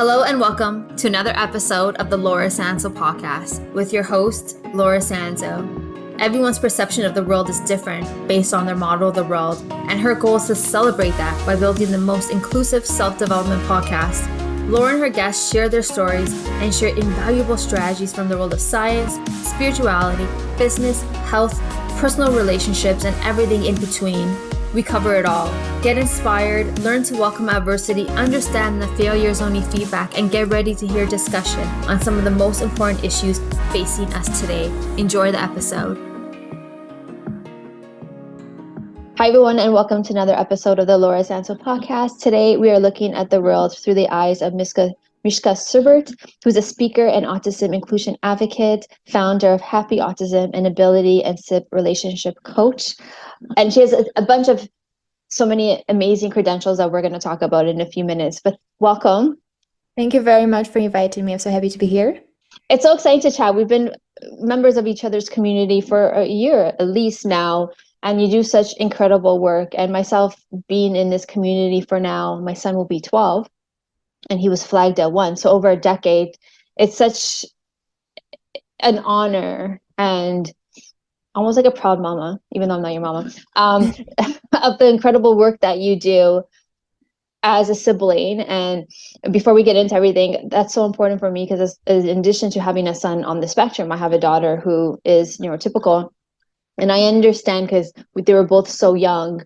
Hello and welcome to another episode of the Laura Sanzo Podcast with your host, Laura Sanzo. Everyone's perception of the world is different based on their model of the world, and her goal is to celebrate that by building the most inclusive self-development podcast. Laura and her guests share their stories and share invaluable strategies from the world of science, spirituality, business, health, personal relationships, and everything in between. We cover it all. Get inspired, learn to welcome adversity, understand that failure is only feedback, and get ready to hear discussion on some of the most important issues facing us today. Enjoy the episode. Hi, everyone, and welcome to another episode of the Laura Sanzo Podcast. Today, we are looking at the world through the eyes of Mishka Sibert, who's a speaker and autism inclusion advocate, founder of Happy Autism and Ability and Sibling Relationship coach. And she has a bunch of so many amazing credentials that we're going to talk about in a few minutes. But welcome. Thank you very much for inviting me. I'm so happy to be here. It's so exciting to chat. We've been members of each other's community for a year at least now, and you do such incredible work. And myself being in this community for now, my son will be 12, and he was flagged at 1. So over a decade, it's such an honor and almost like a proud mama, even though I'm not your mama, of the incredible work that you do as a sibling. And before we get into everything, that's so important for me because in addition to having a son on the spectrum, I have a daughter who is neurotypical. And I understand because they were both so young.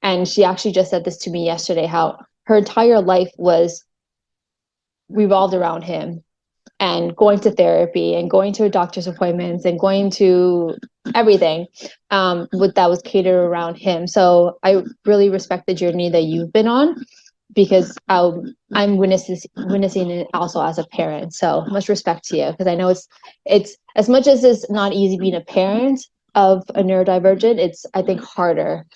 And she actually just said this to me yesterday, how her entire life was revolved around him. And going to therapy and going to doctor's appointments and going to everything that was catered around him. So I really respect the journey that you've been on because I'm witnessing it also as a parent. So much respect to you because I know it's as much as it's not easy being a parent of a neurodivergent, it's I think harder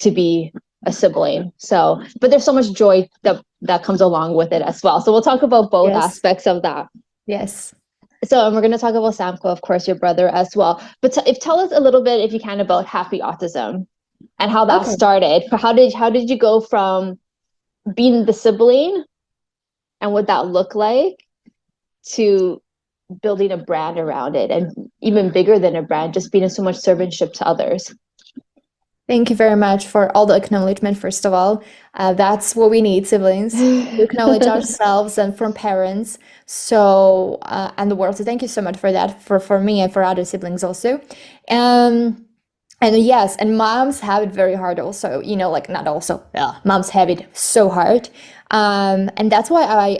to be a sibling. So, but there's so much joy that comes along with it as well. So we'll talk about both aspects of that. Yes. So, and we're going to talk about Samko, of course, your brother as well. But tell us a little bit, if you can, about Happy Autism and how that started. How did you go from being the sibling and what that looked like to building a brand around it, and even bigger than a brand, just being so much servantship to others? Thank you very much for all the acknowledgement, first of all. That's what we need, siblings, to acknowledge ourselves and from parents. So, and the world. So thank you so much for that, for me and for other siblings also. And yes, and moms have it very hard also, not also, moms have it so hard. And that's why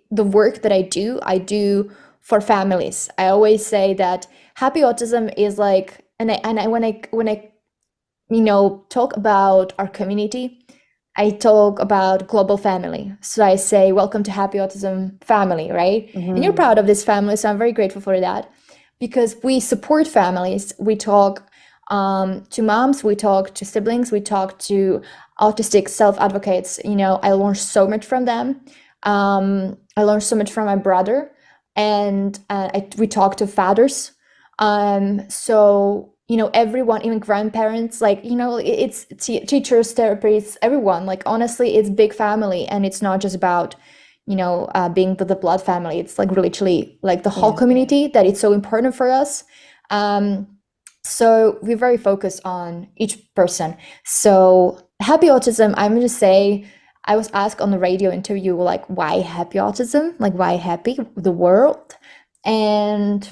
the work that I do for families. I always say that Happy Autism is like, when I talk about our community, I talk about global family. So I say, welcome to Happy Autism family, right? Mm-hmm. And you're proud of this family. So I'm very grateful for that because we support families. We talk to moms, we talk to siblings, we talk to autistic self-advocates. I learned so much from them. I learned so much from my brother, and we talk to fathers. So everyone, even grandparents, it's teachers, therapists, everyone. Honestly, it's big family, and it's not just about, being the blood family. It's really the whole community that it's so important for us. So we're very focused on each person. So Happy Autism, I'm going to say, I was asked on the radio interview, why Happy Autism? Why happy? The world? And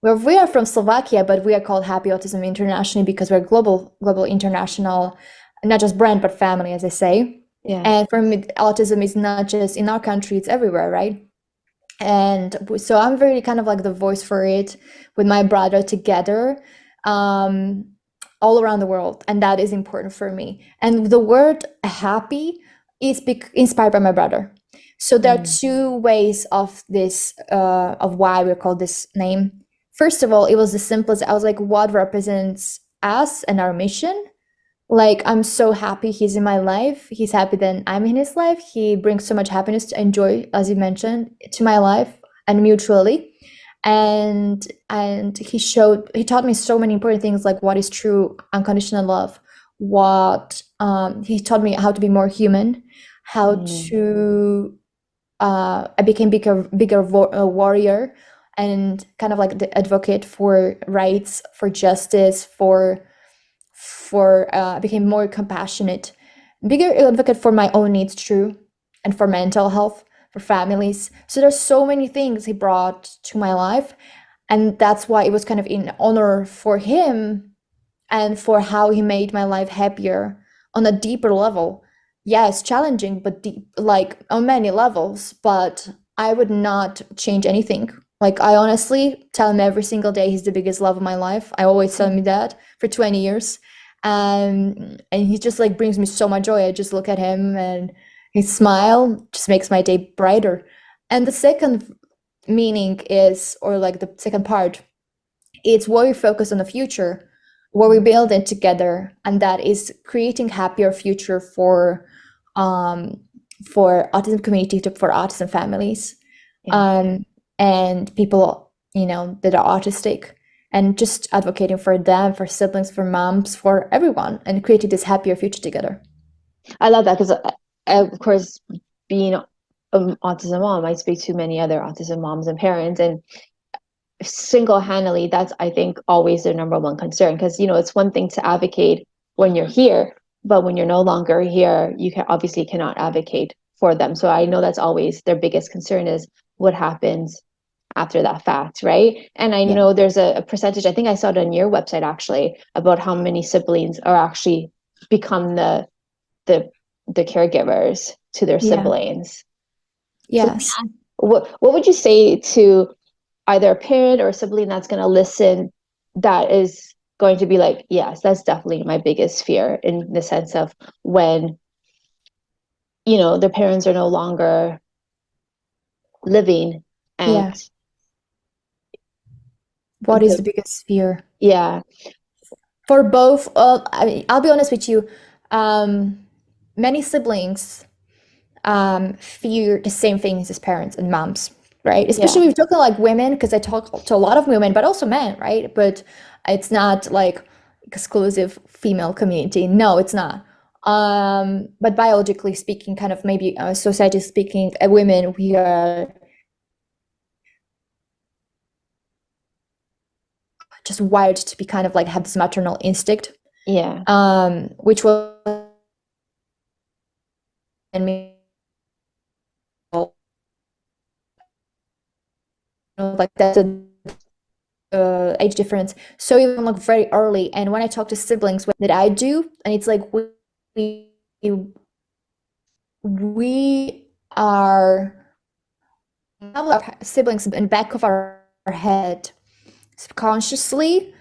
well, we are from Slovakia, but we are called Happy Autism internationally because we're global international, not just brand, but family, as I say. Yeah. And for me, autism is not just in our country, it's everywhere, right? And so I'm very kind of the voice for it with my brother together, all around the world. And that is important for me. And the word happy is inspired by my brother. So there are two ways of this, of why we're called this name. First of all, it was the simplest. I was like, what represents us and our mission? I'm so happy he's in my life. He's happy that I'm in his life. He brings so much happiness and joy, as you mentioned, to my life and mutually. And he taught me so many important things, like what is true unconditional love. He taught me how to be more human, how to I became bigger warrior, and kind of like the advocate for rights, for justice, I became more compassionate, bigger advocate for my own needs, true, and for mental health, for families. So there's so many things he brought to my life, and that's why it was kind of in honor for him and for how he made my life happier on a deeper level. Yeah, it's challenging, but deep, like on many levels, but I would not change anything. Like, I honestly tell him every single day he's the biggest love of my life. I always tell me that for 20 years. And he just like brings me so much joy. I just look at him and his smile just makes my day brighter. And the second meaning is, or like the second part, it's where we focus on the future, where we build it together, and that is creating happier future for autism community, for autism families, and people, you know, that are autistic, and just advocating for them, for siblings, for moms, for everyone, and creating this happier future together. I love that because, of course, being an autism mom, I speak to many other autism moms and parents, and single-handedly, that's, I think, always their number one concern. Because, you know, it's one thing to advocate when you're here, but when you're no longer here, you can obviously cannot advocate for them. So I know that's always their biggest concern, is what happens after that fact, right? And I know there's a percentage, I think I saw it on your website actually, about how many siblings are actually become the caregivers to their siblings. Yes. So what would you say to either a parent or a sibling that's going to listen, that is going to be like, yes, that's definitely my biggest fear, in the sense of when, you know, their parents are no longer living, and what is the biggest fear? Yeah. For both, I mean, I'll be honest with you, many siblings fear the same things as parents and moms, right? Especially when we're talking like women, because I talk to a lot of women, but also men, right? But it's not like exclusive female community. No, it's not. But biologically speaking, kind of maybe society speaking, women, we are just wired to be kind of like have this maternal instinct. Which was in me, like that's a age difference. So even like very early, and when I talk to siblings that I do, and it's like we are have our siblings in the back of our head subconsciously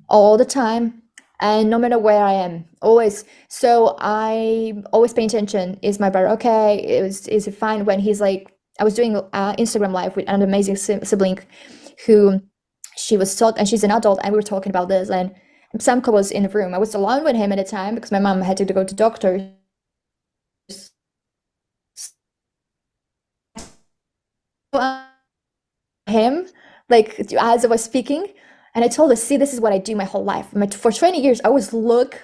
all the time, and no matter where I am, always. So I always pay attention. Is my brother okay? Is it fine? When he's like, I was doing Instagram live with an amazing sibling who she was talking, and she's an adult, and we were talking about this, and Samko was in the room. I was alone with him at the time because my mom had to go to doctors. Him, like, as I was speaking, and I told her, see, this is what I do my whole life. For 20 years, I always look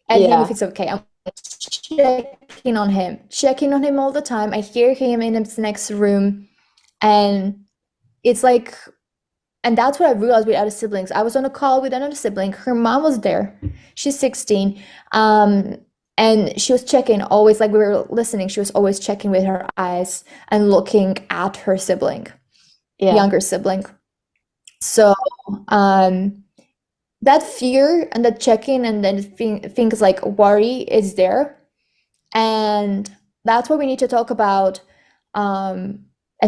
at him if it's okay. I'm checking on him all the time. I hear him in the next room, and it's like, and that's what I realized with other siblings. I was on a call with another sibling. Her mom was there. She's 16. And she was checking always, like we were listening, she was always checking with her eyes and looking at her sibling, younger sibling. So that fear and that checking and then things like worry is there. And that's what we need to talk about and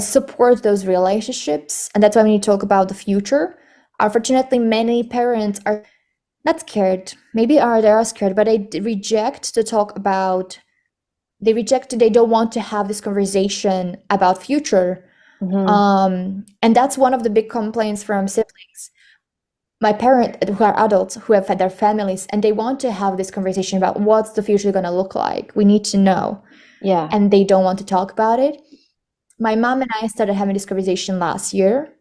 support those relationships. And that's why we need to talk about the future. Unfortunately, many parents are not scared. Maybe they are scared, but they reject to talk about, they don't want to have this conversation about future. And that's one of the big complaints from siblings. My parents, who are adults, who have had their families, and they want to have this conversation about what's the future going to look like. We need to know. And they don't want to talk about it. My mom and I started having this conversation last year.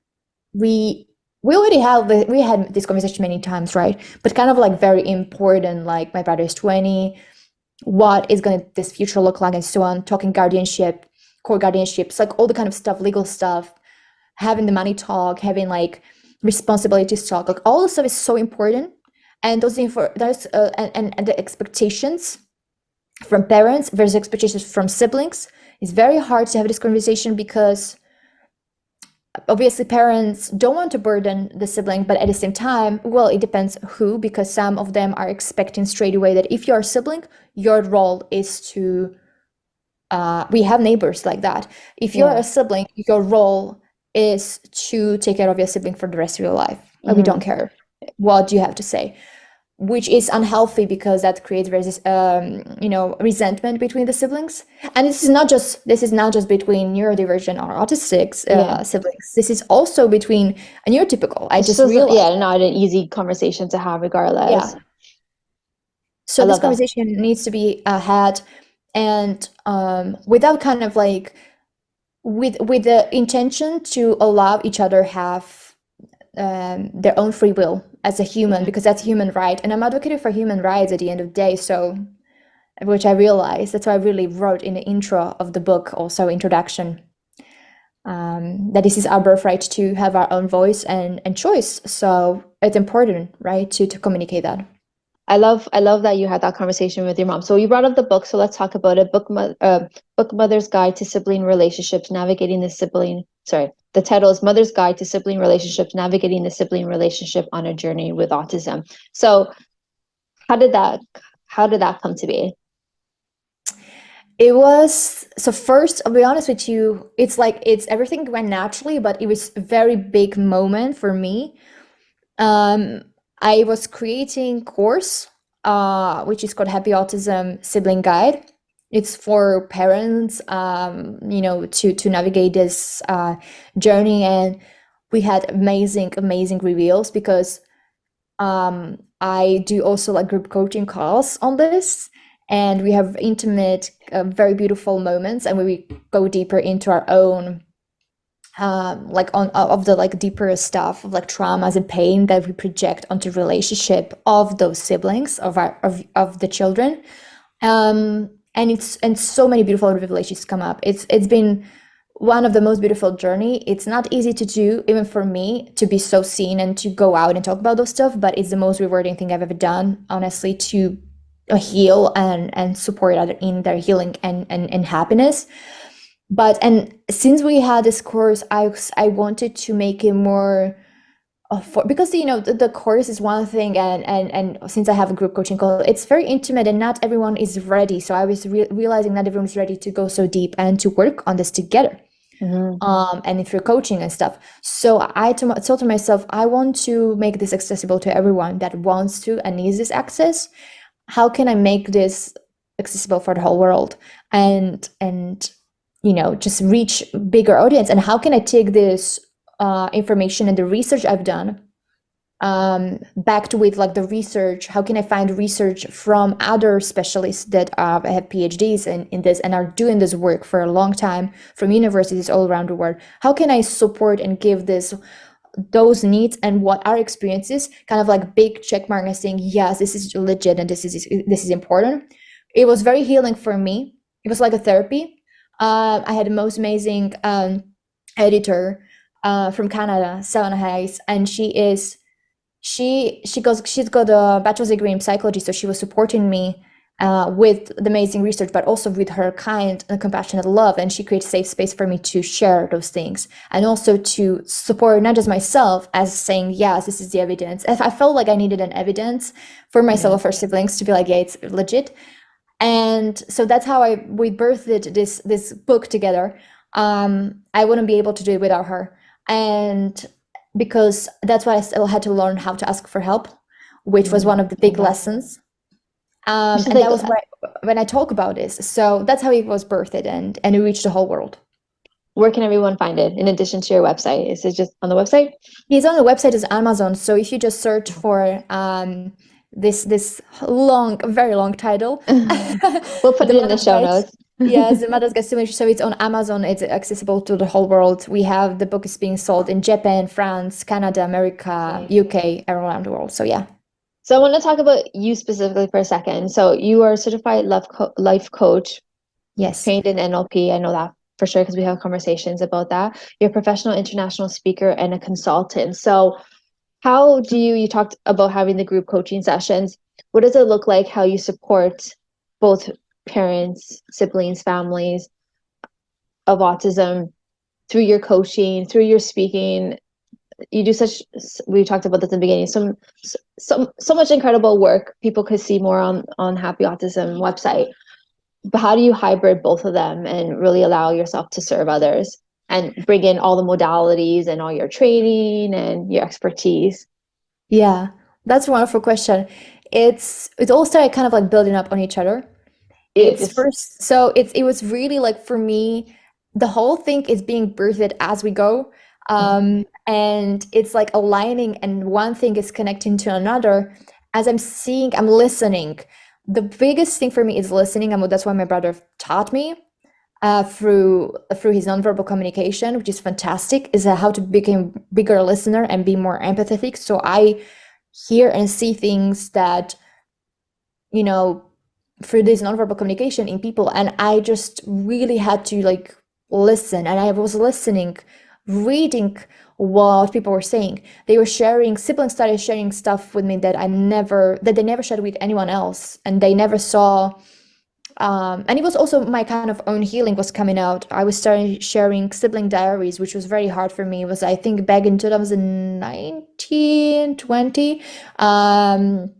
We already we had this conversation many times, right? But kind of like very important, like my brother is 20, what is going to this future look like, and so on, talking guardianship, co-guardianships, like all the kind of stuff, legal stuff, having the money talk, having like responsibilities talk, like all the stuff is so important. And those and the expectations from parents versus expectations from siblings, it's very hard to have this conversation because obviously parents don't want to burden the sibling, but at the same time, well, it depends who, because some of them are expecting straight away that if you're a sibling, your role is to we have neighbors like that. If you're a sibling, your role is to take care of your sibling for the rest of your life. Like, we don't care what you have to say, which is unhealthy because that creates resentment between the siblings. And this is not just between neurodivergent or autistic siblings. This is also between a neurotypical. I just realized. Not an easy conversation to have regardless. Yeah. So this conversation needs to be had, and without kind of like with the intention to allow each other have their own free will as a human, because that's human right. And I'm advocating for human rights at the end of the day. So, which I realized, that's why I really wrote in the intro of the book, also introduction, that this is our birthright to have our own voice and choice. So it's important, right, to communicate that. I love that you had that conversation with your mom. So you brought up the book, so let's talk about it. Book Mother's Guide to Sibling Relationships, Navigating the Sibling. Sorry, the title is Mother's Guide to Sibling Relationships, Navigating the Sibling Relationship on a Journey with Autism. So how did that come to be? It was, so first, I'll be honest with you, it's everything went naturally, but it was a very big moment for me. I was creating course, which is called Happy Autism Sibling Guide. It's for parents, to navigate this journey. And we had amazing reveals because I do also like group coaching calls on this. And we have intimate, very beautiful moments, and we go deeper into our own of the deeper stuff of traumas and pain that we project onto relationship of those siblings of the children, and so many beautiful revelations come up. It's been one of the most beautiful journey. It's not easy to do, even for me, to be so seen and to go out and talk about those stuff, but it's the most rewarding thing I've ever done, honestly, to heal and support other in their healing and happiness. And since we had this course, I wanted to make it more because the course is one thing, and since I have a group coaching call, it's very intimate and not everyone is ready. So I was realizing not everyone's ready to go so deep and to work on this together. And if you're coaching and stuff. So I told to myself, I want to make this accessible to everyone that wants to and needs this access. How can I make this accessible for the whole world and just reach bigger audience? And how can I take this information and the research I've done backed with the research? How can I find research from other specialists that have PhDs in this and are doing this work for a long time from universities all around the world? How can I support and give those needs and what our experiences kind of big check mark and saying, yes, this is legit and this is important. It was very healing for me. It was like a therapy. I had the most amazing editor from Canada, Selena Hayes, and she's got a bachelor's degree in psychology, so she was supporting me with the amazing research, but also with her kind and compassionate love, and she created a safe space for me to share those things and also to support not just myself as saying, yes, this is the evidence. If I felt like I needed an evidence for myself or for siblings to be like, yeah, it's legit. And so that's how we birthed this book together. I wouldn't be able to do it without her. And because that's why I still had to learn how to ask for help, which was one of the big lessons. And that was when I talk about this. So that's how it was birthed and it reached the whole world. Where can everyone find it in addition to your website? Is it just on the website? It's on the website, it's Amazon. So if you just search for this very long title. We'll put it in the show notes. Yes, the Mother's Guide. So it's on Amazon. It's accessible to the whole world. The book is being sold in Japan, France, Canada, America, UK, around the world. So yeah. So I want to talk about you specifically for a second. So you are a certified life coach. Yes. Trained in NLP. I know that for sure, because we have conversations about that. You're a professional international speaker and a consultant. So how do you talked about having the group coaching sessions. What does it look like how you support both parents, siblings, families of autism through your coaching, through your speaking? You do such, we talked about this in the beginning, so much incredible work. People could see more on Happy Autism website. But how do you hybrid both of them and really allow yourself to serve others and bring in all the modalities and all your training and your expertise? Yeah, that's a wonderful question. It all started kind of like building up on each other. It's first, so it was really like for me, the whole thing is being birthed as we go. And it's like aligning, and one thing is connecting to another. As I'm listening. The biggest thing for me is listening, and that's why my brother taught me through his nonverbal communication, which is fantastic, is how to become bigger listener and be more empathetic. So I hear and see things that, through this nonverbal communication in people, and I just really had to like listen, and I was listening, reading what people were saying. They were sharing, siblings started sharing stuff with me that they never shared with anyone else, and they never saw. And it was also my kind of own healing was coming out. I was starting sharing sibling diaries, which was very hard for me. It was, I think, back in 2019, 20. And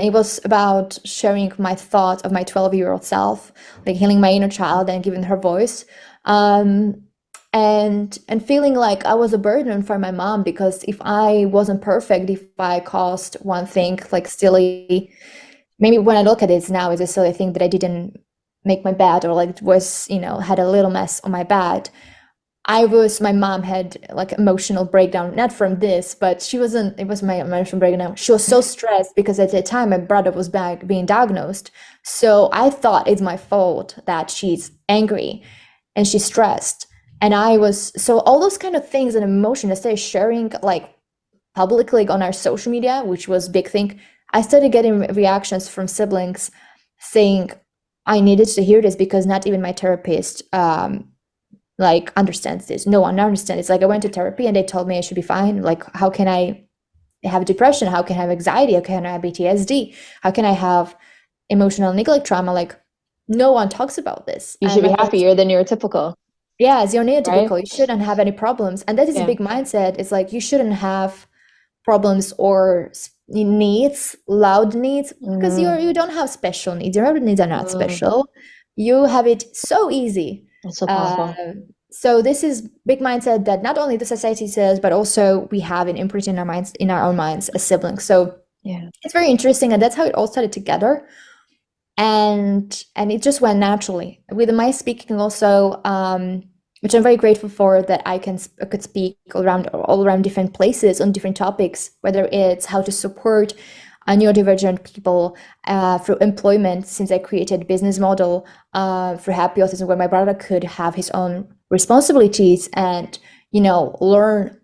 it was about sharing my thoughts of my 12-year-old self, like healing my inner child and giving her voice. And feeling like I was a burden for my mom, because if I wasn't perfect, if I caused one thing like silly, maybe when I look at it now, it's a silly thing that I didn't make my bed, or like was, had a little mess on my bed. My mom had like emotional breakdown, not from this, but it was my emotional breakdown. She was so stressed because at the time my brother was being diagnosed. So I thought it's my fault that she's angry and she's stressed. And so all those kind of things and emotions I started sharing like publicly on our social media, which was a big thing. I started getting reactions from siblings saying I needed to hear this, because not even my therapist like understands this. No one understands. It's like I went to therapy and they told me I should be fine. Like, how can I have depression? How can I have anxiety? How can I have PTSD? How can I have emotional neglect trauma? Like, no one talks about this. You should be happier than neurotypical. Yes, you're neurotypical. Right? You shouldn't have any problems. And that is a big mindset. It's like you shouldn't have problems or needs, loud needs, because you don't have special needs. Your needs are not special. You have it so easy. That's so powerful. So this is big mindset that not only the society says, but also we have it imprinted in our minds, in our own minds as siblings. So it's very interesting, and that's how it all started together. And it just went naturally with my speaking also, which I'm very grateful for, that I could speak all around different places on different topics, whether it's how to support neurodivergent people through employment, since I created a business model for Happy Autism where my brother could have his own responsibilities and learn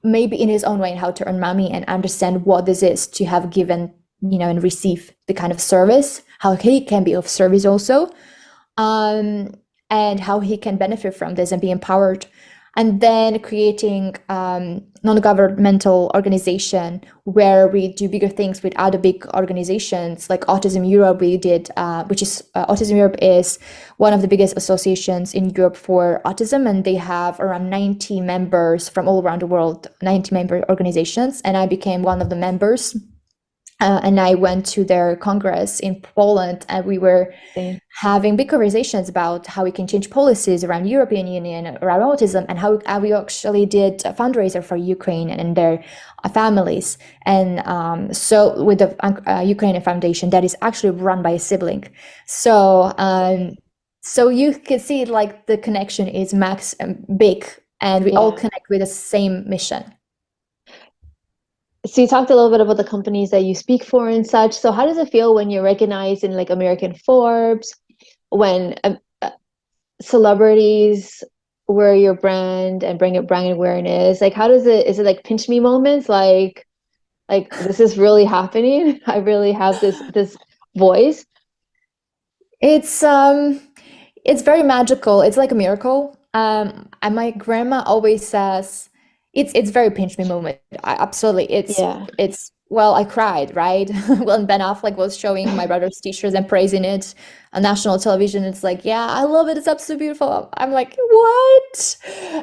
maybe in his own way how to earn money and understand what this is to have given and receive the kind of service, how he can be of service also, and how he can benefit from this and be empowered. And then creating non-governmental organization where we do bigger things with other big organizations like Autism Europe. We did, Autism Europe is one of the biggest associations in Europe for autism, and they have around 90 members from all around the world, 90 member organizations, and I became one of the members. And I went to their congress in Poland, and we were having big conversations about how we can change policies around European Union around autism, and how we actually did a fundraiser for Ukraine and their families. And so with the Ukrainian Foundation that is actually run by a sibling. So you can see like the connection is max big, and we all connect with the same mission. So you talked a little bit about the companies that you speak for and such. So how does it feel when you're recognized in like American Forbes, when celebrities wear your brand and bring up brand awareness? Like, how is it like pinch me moments? Like this is really happening. I really have this voice. It's it's very magical. It's like a miracle. And my grandma always says it's very pinch me moment. Absolutely. Yeah. It's well, I cried, right? When Ben Affleck was showing my brother's t-shirts and praising it on national television. It's like, yeah, I love it. It's absolutely beautiful. I'm like, what?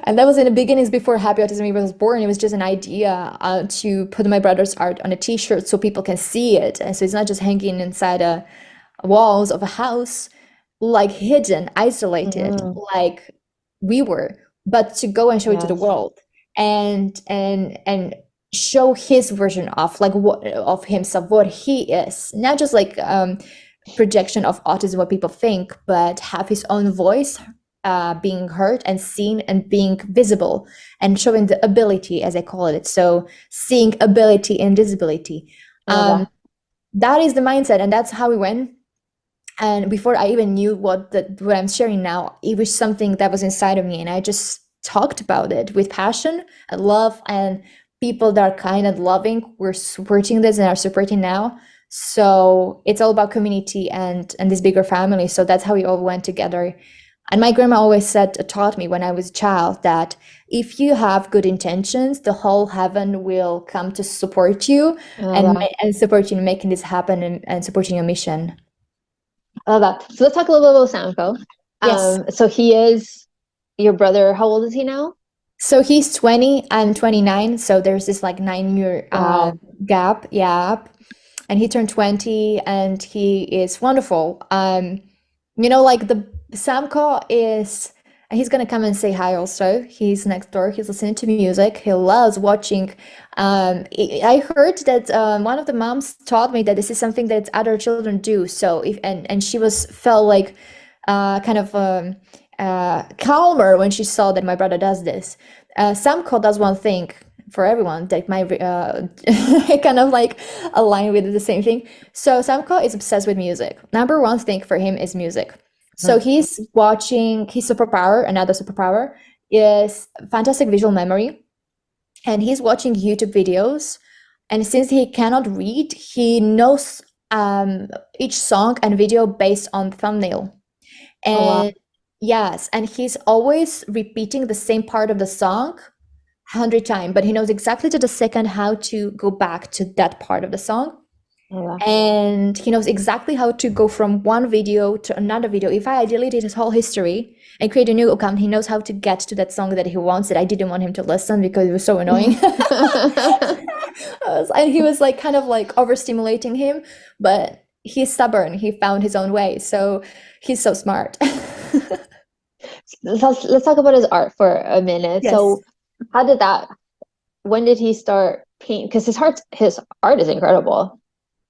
And that was in the beginnings before Happy Autism even was born. It was just an idea to put my brother's art on a t-shirt so people can see it. And so it's not just hanging inside a walls of a house, like hidden, isolated, Mm, like we were, but to go and show it to the yes. world and show his version of like what of himself, what he is, not just like projection of autism, what people think, but have his own voice being heard and seen and being visible and showing the ability, as I call it. So seeing ability and disability. I love that. That is the mindset, and that's how we went. And before I even knew what I'm sharing now, it was something that was inside of me, and I just talked about it with passion and love, and people that are kind and loving were supporting this and are supporting now. So it's all about community and this bigger family. So that's how we all went together. And my grandma always taught me when I was a child that if you have good intentions, the whole heaven will come to support you I love that. and support you in making this happen and supporting your mission. I love that. So let's talk a little bit about Samko. Yes. So he is your brother. How old is he now? So he's 20, I'm 29. So there's this like 9 year Wow. gap. Yeah. And he turned 20 and he is wonderful. Like the Samko is, and he's gonna come and say hi also. He's next door. He's listening to music. He loves watching. I heard that one of the moms taught me that this is something that other children do. So if and she felt like kind of calmer when she saw that my brother does this. Samko does one thing for everyone that might kind of like align with the same thing. So Samko is obsessed with music. Number one thing for him is music. So he's watching his superpower, another superpower is fantastic visual memory. And he's watching YouTube videos. And since he cannot read, he knows each song and video based on the thumbnail. Oh, wow. And yes, and he's always repeating the same part of the song 100 times, but he knows exactly to the second how to go back to that part of the song. Oh, And he knows exactly how to go from one video to another video. If I deleted his whole history and create a new account, he knows how to get to that song that he wants that I didn't want him to listen because it was so annoying. And he was like kind of like overstimulating him, but he's stubborn. He found his own way. So he's so smart. Let's talk about his art for a minute. Yes. So when did he start painting? Because his art is incredible.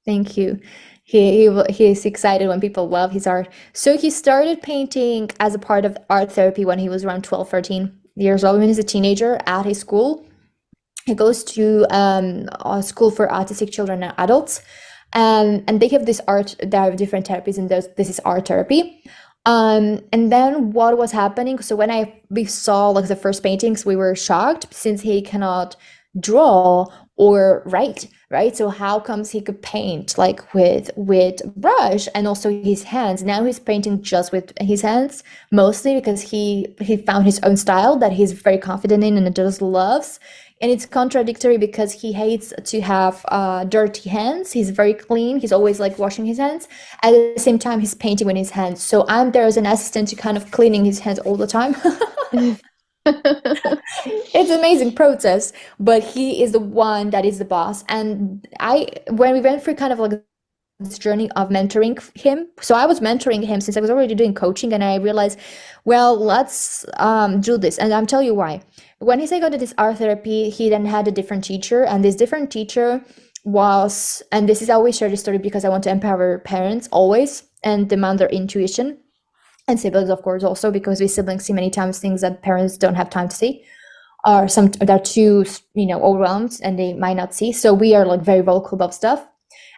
Thank you. He's excited when people love his art. So he started painting as a part of art therapy when he was around 12, 13 years old. When he's a teenager at his school, he goes to a school for autistic children and adults. And they have this art, there are different therapies, and this is art therapy. And then what was happening? So when we saw like the first paintings, we were shocked since he cannot draw or write, right? So how comes he could paint like with brush and also his hands? Now he's painting just with his hands, mostly because he found his own style that he's very confident in and just loves. And it's contradictory because he hates to have dirty hands. He's very clean. He's always like washing his hands. At the same time, he's painting with his hands. So I'm there as an assistant to kind of cleaning his hands all the time. It's an amazing process, but he is the one that is the boss. And when we went through kind of like this journey of mentoring him, so I was mentoring him since I was already doing coaching, and I realized, well, let's do this. And I'm telling you why. When he started this art therapy, he then had a different teacher, and this different teacher was, and this is I always share this story because I want to empower parents always and demand their intuition. And siblings, of course, also because we siblings see many times things that parents don't have time to see, or they're too, overwhelmed and they might not see. So we are like very vocal about stuff.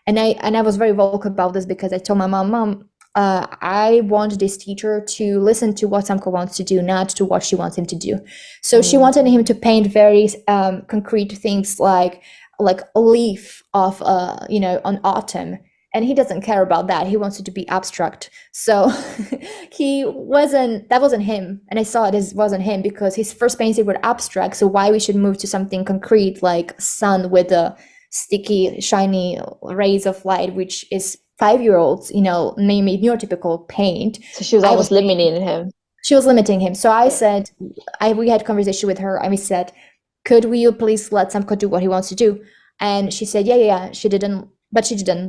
And I was very vocal about this because I told my mom, I want this teacher to listen to what Samko wants to do, not to what she wants him to do. So she wanted him to paint very concrete things like a leaf of, on autumn. And he doesn't care about that. He wants it to be abstract. So that wasn't him. And I saw this wasn't him because his first paintings were abstract. So why we should move to something concrete like sun with a sticky, shiny rays of light, which is 5-year-olds, maybe neurotypical paint. So she was almost limiting him. She was limiting him. So I said, we had a conversation with her and we said, could we please let Samko do what he wants to do? And she said, yeah. She didn't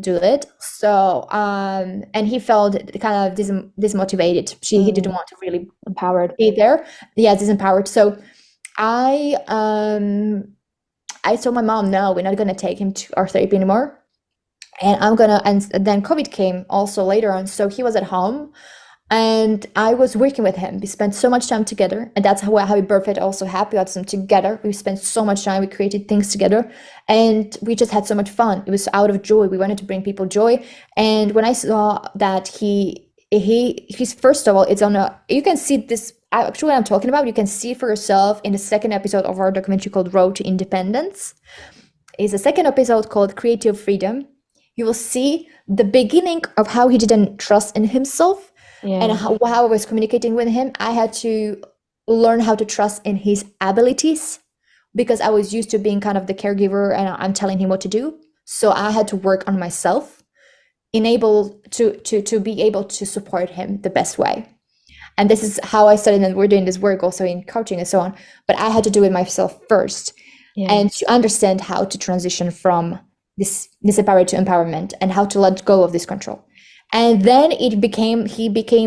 do it. So, and he felt kind of dismotivated. He didn't want to really be there. Yeah, disempowered. So I told my mom, no, we're not going to take him to our therapy anymore. And then COVID came also later on. So he was at home and I was working with him. We spent so much time together. And that's how we birthed also Happy Autism together. We spent so much time. We created things together. And we just had so much fun. It was out of joy. We wanted to bring people joy. And when I saw that he's first of all, you can see this, actually what I'm talking about, you can see for yourself in the second episode of our documentary called Road to Independence. It's a second episode called Creative Freedom. You will see the beginning of how he didn't trust in himself. Yeah. And how I was communicating with him. I had to learn how to trust in his abilities because I was used to being kind of the caregiver and I'm telling him what to do. So I had to work on myself, to be able to support him the best way. And this is how I started, and we're doing this work also in coaching and so on. But I had to do it myself first, and to understand how to transition from this disparate to empowerment and how to let go of this control. And then he became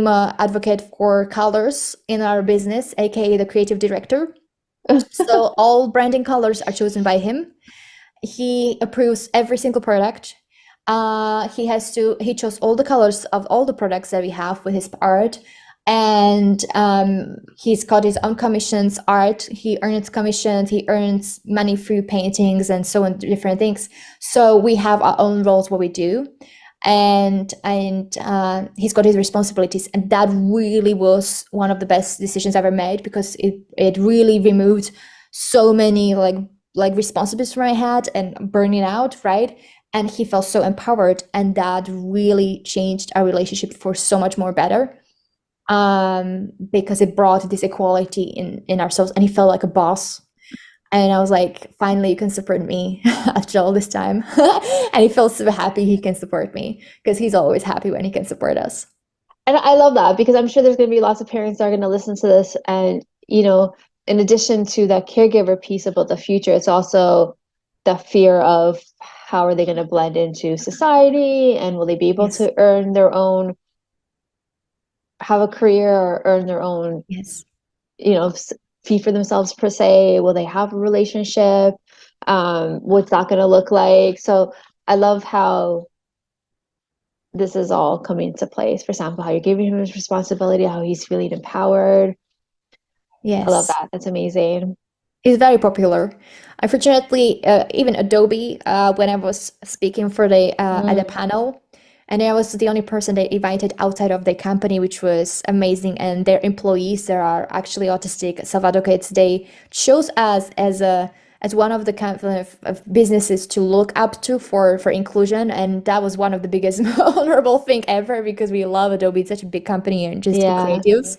an advocate for colors in our business, aka the creative director. So all branding colors are chosen by him. He approves every single product. He chose all the colors of all the products that we have with his art. And he's got his own commissions, art. He earns commissions. He earns money through paintings and so on, different things. So we have our own roles, what we do. And he's got his responsibilities, and that really was one of the best decisions I ever made because it really removed so many like responsibilities from my head and burning out, right? And he felt so empowered, and that really changed our relationship for so much more better, because it brought this equality in ourselves, and he felt like a boss. And I was like, finally, you can support me after all this time. And he feels so happy he can support me because he's always happy when he can support us. And I love that because I'm sure there's going to be lots of parents that are going to listen to this. And, in addition to that caregiver piece about the future, it's also the fear of how are they going to blend into society, and will they be able to earn their own, have a career or earn their own, fee for themselves per se? Will they have a relationship? What's that going to look like? So I love how this is all coming into place for Samko, how you're giving him his responsibility, how he's feeling empowered. Yes. I love that. That's amazing. He's very popular. Unfortunately, even Adobe, when I was speaking for at the panel, and I was the only person they invited outside of the company, which was amazing. And their employees, there are actually autistic self-advocates. They chose us as one of the kind of businesses to look up to for inclusion. And that was one of the biggest honorable thing ever because we love Adobe. It's such a big company and just the creatives.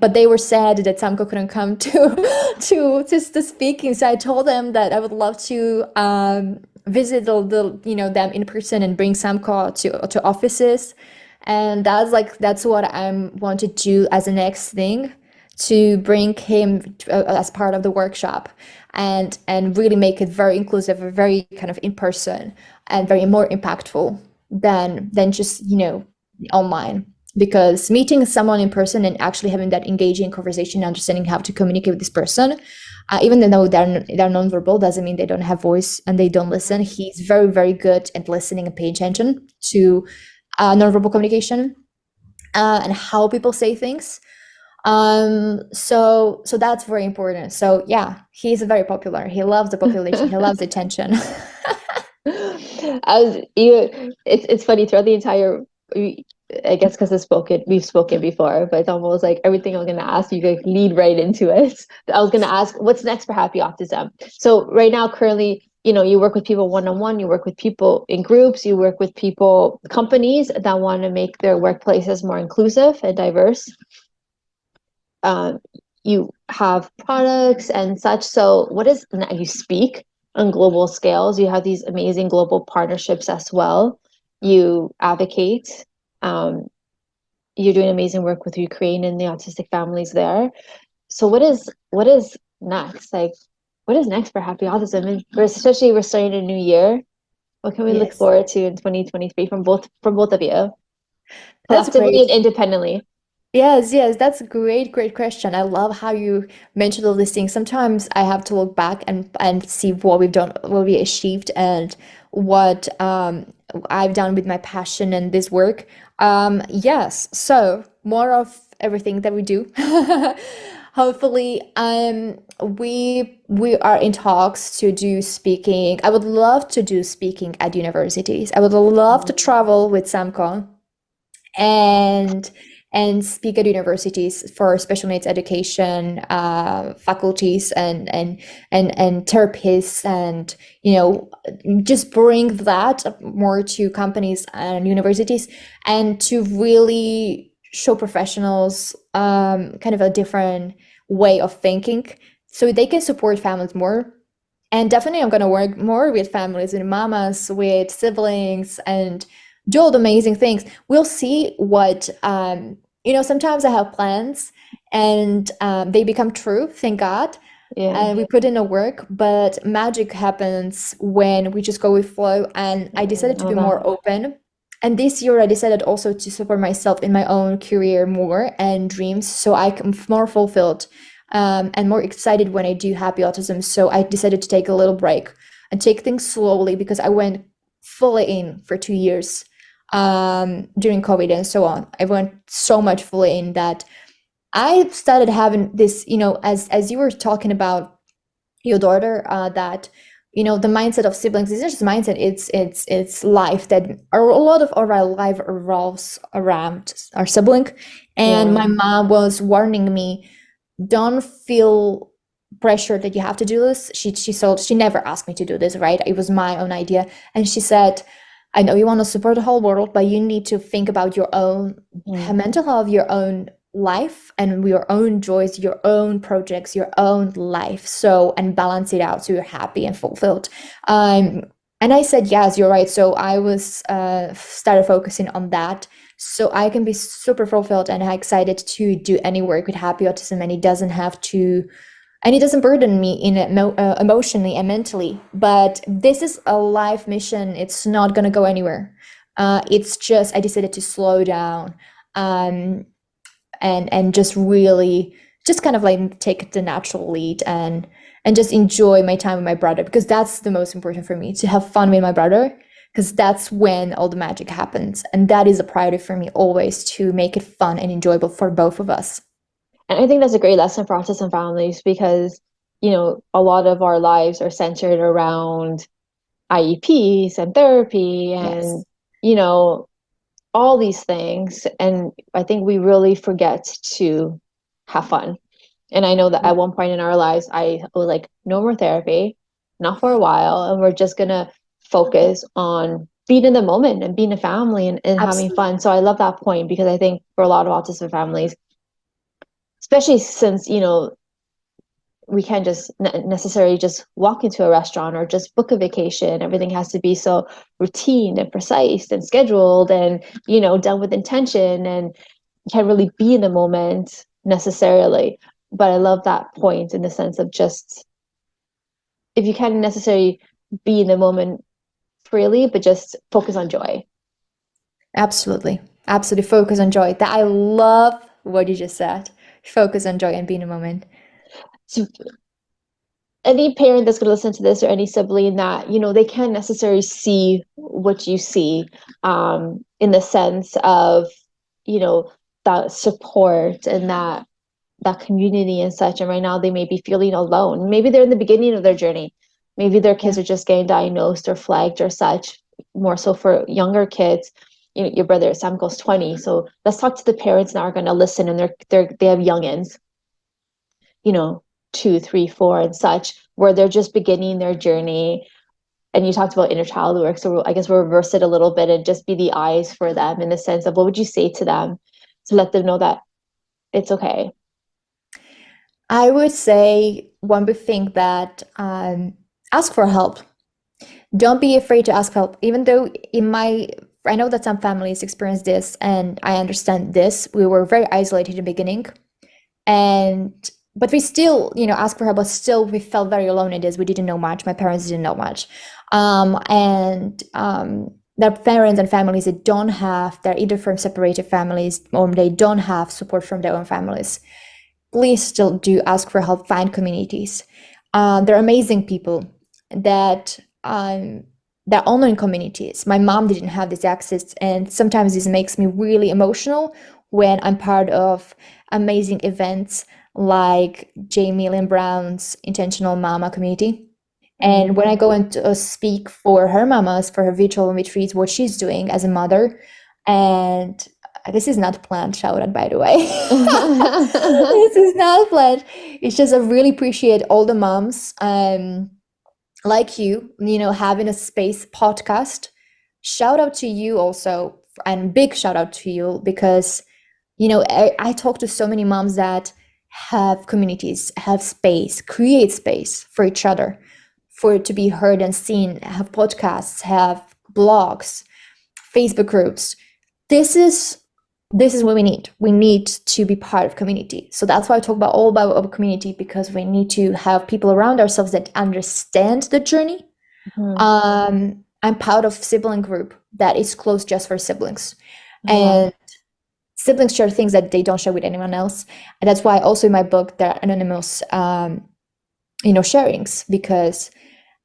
But they were sad that Samko couldn't come to speaking. So I told them that I would love to visit them in person and bring Samko to offices. And that's what I want to do as the next thing, to bring him as part of the workshop and really make it very inclusive, very kind of in person and very more impactful than just online. Because meeting someone in person and actually having that engaging conversation, understanding how to communicate with this person, even though they're nonverbal, doesn't mean they don't have voice and they don't listen. He's very, very good at listening and paying attention to nonverbal communication and how people say things. So that's very important. So yeah, he's very popular. He loves the population. He loves attention. It's funny throughout the entire, I guess because we've spoken before, but it's almost like everything I'm going to ask you lead right into it. I was going to ask, what's next for Happy Autism? So right now, currently, you work with people one-on-one, you work with people in groups, you work with people, companies that want to make their workplaces more inclusive and diverse. You have products and such. So you speak on global scales. You have these amazing global partnerships as well. You advocate. You're doing amazing work with Ukraine and the autistic families there. So what is next? Like, what is next for Happy Autism? And especially we're starting a new year. What can we look Yes. forward to in 2023 from both of you, That's collectively great. and independently? Yes, yes, that's a great, great question. I love how you mentioned all these things. Sometimes I have to look back and see what we've done, what we achieved, and what I've done with my passion and this work. Yes, so more of everything that we do. Hopefully, we are in talks to do speaking. I would love to do speaking at universities. I would love to travel with Samko and speak at universities for special needs education faculties and therapists, and just bring that more to companies and universities, and to really show professionals kind of a different way of thinking so they can support families more. And definitely, I'm going to work more with families, with mamas, with siblings, and do all the amazing things. We'll see what, sometimes I have plans and they become true, thank God. Yeah. And we put in the work, but magic happens when we just go with flow. And I decided to be more open. And this year, I decided also to support myself in my own career more and dreams, so I'm more fulfilled and more excited when I do Happy Autism. So I decided to take a little break and take things slowly, because I went fully in for 2 years during COVID and so on. I went so much fully in that I started having this, as you were talking about your daughter, that the mindset of siblings is not just mindset, it's life, that a lot of our life revolves around our sibling. And my mom was warning me, don't feel pressure that you have to do this. She never asked me to do this, right? It was my own idea. And she said, I know you want to support the whole world, but you need to think about your own mental health, your own life, and your own joys, your own projects, your own life. So, and balance it out so you're happy and fulfilled. And I said, yes, you're right. So I was started focusing on that, so I can be super fulfilled and excited to do any work with Happy Autism, and it doesn't burden me emotionally and mentally. But this is a life mission. It's not going to go anywhere. It's just, I decided to slow down and just really just kind of like take the natural lead and just enjoy my time with my brother, because that's the most important for me, to have fun with my brother, because that's when all the magic happens. And that is a priority for me always, to make it fun and enjoyable for both of us. And I think that's a great lesson for autism families, because, a lot of our lives are centered around IEPs and therapy and, Yes. all these things. And I think we really forget to have fun. And I know that at one point in our lives, I was like, no more therapy, not for a while. And we're just going to focus on being in the moment and being a family and having fun. So I love that point, because I think for a lot of autism families, especially since, we can't just necessarily just walk into a restaurant or just book a vacation. Everything has to be so routine and precise and scheduled and, done with intention, and you can't really be in the moment necessarily. But I love that point, in the sense of just, if you can't necessarily be in the moment freely, but just focus on joy. Absolutely. Absolutely. Focus on joy. That, I love what you just said. Focus on joy and be in a moment. So any parent that's going to listen to this, or any sibling that, they can't necessarily see what you see, in the sense of, that support and that community and such. And right now they may be feeling alone. Maybe they're in the beginning of their journey. Maybe their kids are just getting diagnosed or flagged or such, more so for younger kids. Your brother Samko's 20. So let's talk to the parents that are going to listen, and they have youngins, 2, 3, 4 and such, where they're just beginning their journey. and you talked about inner child work, so I guess we'll reverse it a little bit and just be the eyes for them, in the sense of what would you say to them to let them know that it's okay? I would say one big thing that ask for help. Don't be afraid to ask help. Even though I know that some families experience this, and I understand this. We were very isolated in the beginning, but we still, ask for help. But still, we felt very alone in this. We didn't know much. My parents didn't know much, and their parents and families that don't have, they're either from separated families or they don't have support from their own families. Please still do ask for help. Find communities. They're amazing people that their online communities. My mom didn't have this access, and sometimes this makes me really emotional when I'm part of amazing events like Jamie Lynn Brown's Intentional Mama community. And when I go and speak for her mamas, for her virtual retreats, what she's doing as a mother, and this is not planned, shout out, by the way. This is not planned. It's just I really appreciate all the moms like you, having a space podcast. Shout out to you also, and big shout out to you, because I talk to so many moms that have communities, have space, create space for each other, for it to be heard and seen, have podcasts, have blogs, Facebook groups. This is what we need. We need to be part of community. So that's why I talk about all about our community, because we need to have people around ourselves that understand the journey. I'm part of sibling group that is closed just for siblings. And siblings share things that they don't share with anyone else. And that's why also in my book, there are anonymous, sharings, because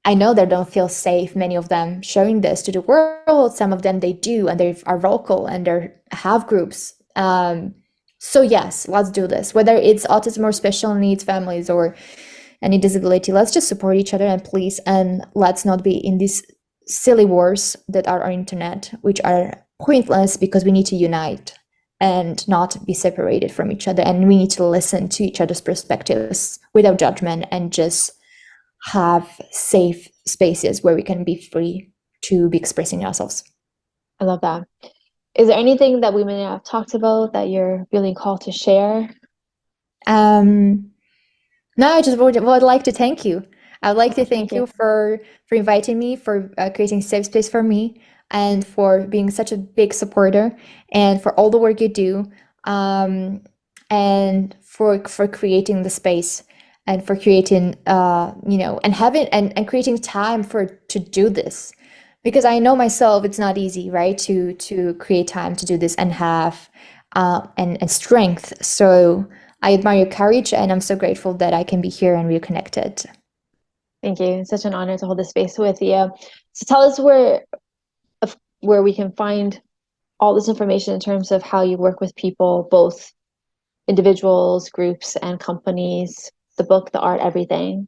I know they don't feel safe, many of them, sharing this to the world. Some of them they do, and they are vocal, and they have groups. So yes, let's do this. Whether it's autism or special needs families or any disability, let's just support each other, and let's not be in these silly wars that are on internet, which are pointless, because we need to unite and not be separated from each other. And we need to listen to each other's perspectives without judgment, and just have safe spaces where we can be free to be expressing ourselves. I love that. Is there anything that we may have talked about that you're feeling called to share? No, I just would like to thank you. I would like to thank you for inviting me, for creating safe space for me, and for being such a big supporter, and for all the work you do, and for creating the space, and for creating and having and creating time to do this, because I know myself it's not easy, right, to create time to do this and have and strength. So I admire your courage, and I'm so grateful that I can be here and we're connected. Thank you. It's such an honor to hold this space with you. So tell us where we can find all this information in terms of how you work with people, both individuals, groups, and companies, the book, the art, everything.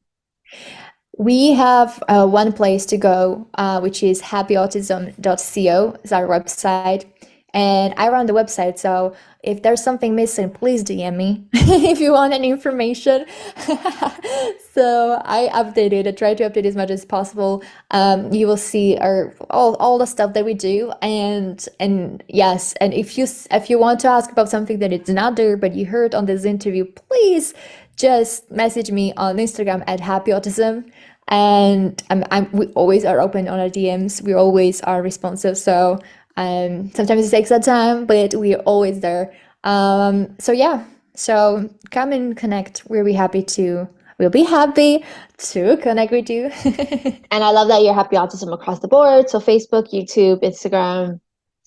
We have one place to go, which is happyautism.co is our website. And I run the website, so if there's something missing, please DM me if you want any information. So I update it. I try to update as much as possible. You will see all the stuff that we do, and yes, and if you want to ask about something that is not there but you heard on this interview, please just message me on Instagram at Happy Autism. And we always are open on our DMs. We always are responsive. So sometimes it takes that time, but we're always there. So yeah, so come and connect. We'll be happy to connect with you. And I love that you're Happy Autism across the board. So Facebook, YouTube, Instagram,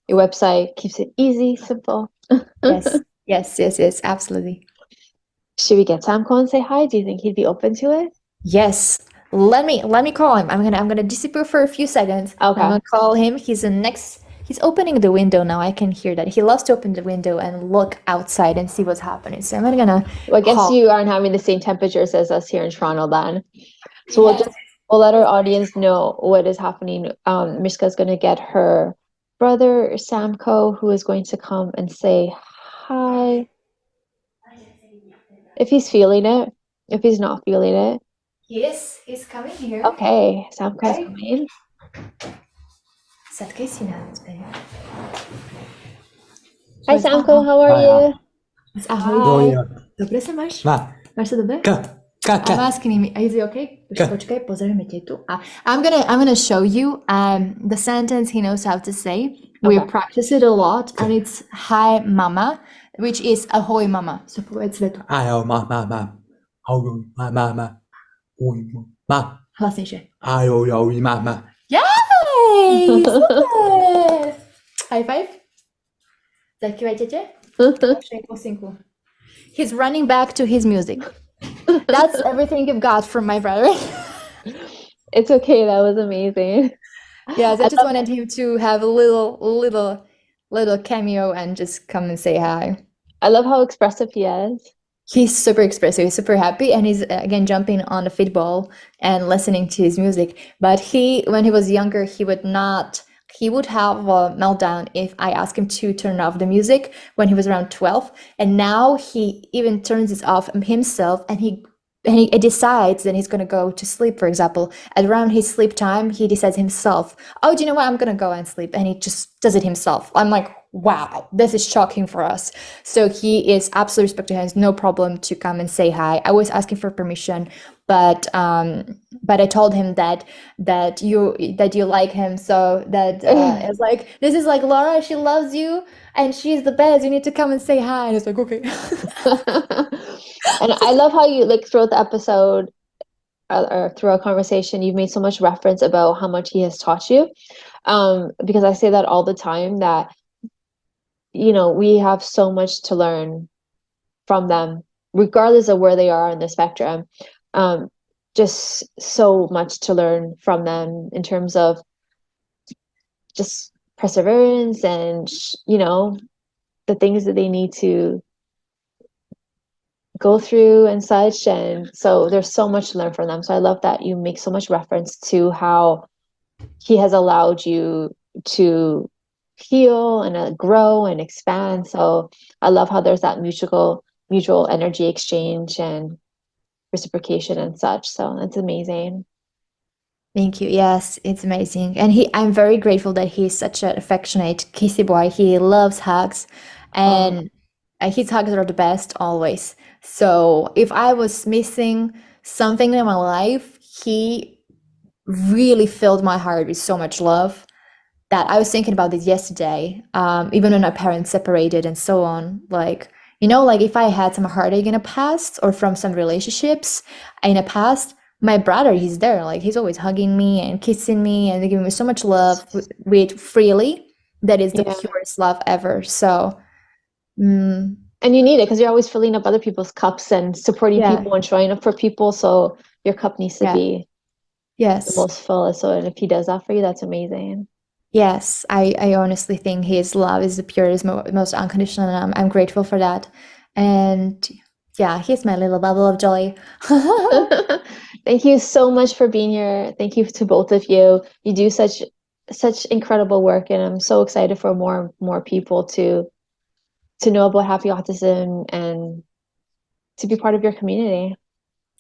your website keeps it easy, simple. Yes, absolutely. Should we get Samko and say hi? Do you think he'd be open to it? Yes. Let me call him. I'm gonna disappear for a few seconds. Okay. I'm gonna call him. He's opening the window now. I can hear that. He loves to open the window and look outside and see what's happening. So I'm gonna Well, I guess call. you aren't having the same temperatures as us here in Toronto then. So we'll let our audience know what is happening. Mishka's gonna get her brother Samko, who is going to come and say hi. If he's feeling it, if he's not feeling it. He's coming here. Okay, Samko's Okay. coming. Sadkej si nás, babe. Hi Samko, how are you? Ahoj. Hi. Dobre sa máš? Ma. Máš sa dobre? Ka. I'm asking him, is he okay? Počkaj, pozrieme ťa tu. I'm gonna show you the sentence he knows how to say. We Okay. practice it a lot, and it's hi mama, which is ahoy mama. So povedz vetu. Ajo, ma. Ajo, ma. Oj, ma. Hlasnejšie. Ajo, ma. Yay! Super! High five. Zakývajte. He's running back to his music. That's everything you've got from my brother. It's okay, that was amazing. Yes, I just wanted him to have a little cameo and just come and say hi. I love how expressive he is. He's super expressive, he's super happy, and he's again jumping on the football and listening to his music. But when he was younger, he would have a meltdown if I asked him to turn off the music when he was around 12. And now he even turns it off himself, and he decides that he's going to go to sleep, for example. At around his sleep time, he decides himself, oh, do you know what? I'm going to go and sleep. And he just does it himself. I'm like, wow, this is shocking for us. So he is absolutely respected. He has no problem to come and say hi. I was asking for permission, but I told him that you like him, so that it's like, this is like Laura, she loves you and she's the best. You need to come and say hi. And it's like, okay. And I love how you, like, throughout the episode or through our conversation, you've made so much reference about how much he has taught you. Because I say that all the time, that, you know, we have so much to learn from them, regardless of where they are on the spectrum. Just so much to learn from them in terms of just perseverance and, you know, the things that they need to go through and such. And so there's so much to learn from them. So I love that you make so much reference to how he has allowed you to heal and grow and expand. So I love how there's that mutual energy exchange and reciprocation and such. So that's amazing. Thank you. Yes, it's amazing. And I'm very grateful that he's such an affectionate, kissy boy. He loves hugs, and his hugs are the best always. So if I was missing something in my life, he really filled my heart with so much love that I was thinking about this yesterday, even when my parents separated and so on. Like, you know, like if I had some heartache in the past or from some relationships in the past, my brother, he's there. Like, he's always hugging me and kissing me and giving me so much love with freely. That is the purest love ever. So, and you need it because you're always filling up other people's cups and supporting people and showing up for people. So your cup needs to be the most full. So, and if he does that for you, that's amazing. Yes, I honestly think his love is the purest, most unconditional, and I'm grateful for that. And yeah, he's my little bubble of joy. Thank you so much for being here. Thank you to both of you. You do such incredible work, and I'm so excited for more people to know about Happy Autism and to be part of your community.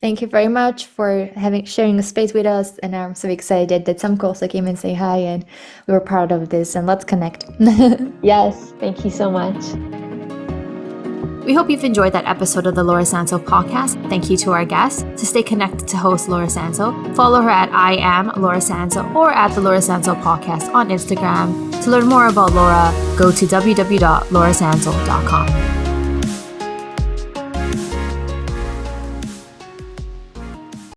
Thank you very much for sharing a space with us, and I'm so excited that Samko also came and say hi, and we were part of this, and let's connect. Yes, thank you so much. We hope you've enjoyed that episode of the Laura Sanzo Podcast. Thank you to our guests. To stay connected to host Laura Sanzo, follow her at I am Laura Sanzo or at the Laura Sanzo Podcast on Instagram. To learn more about Laura, go to www.laurasanzo.com.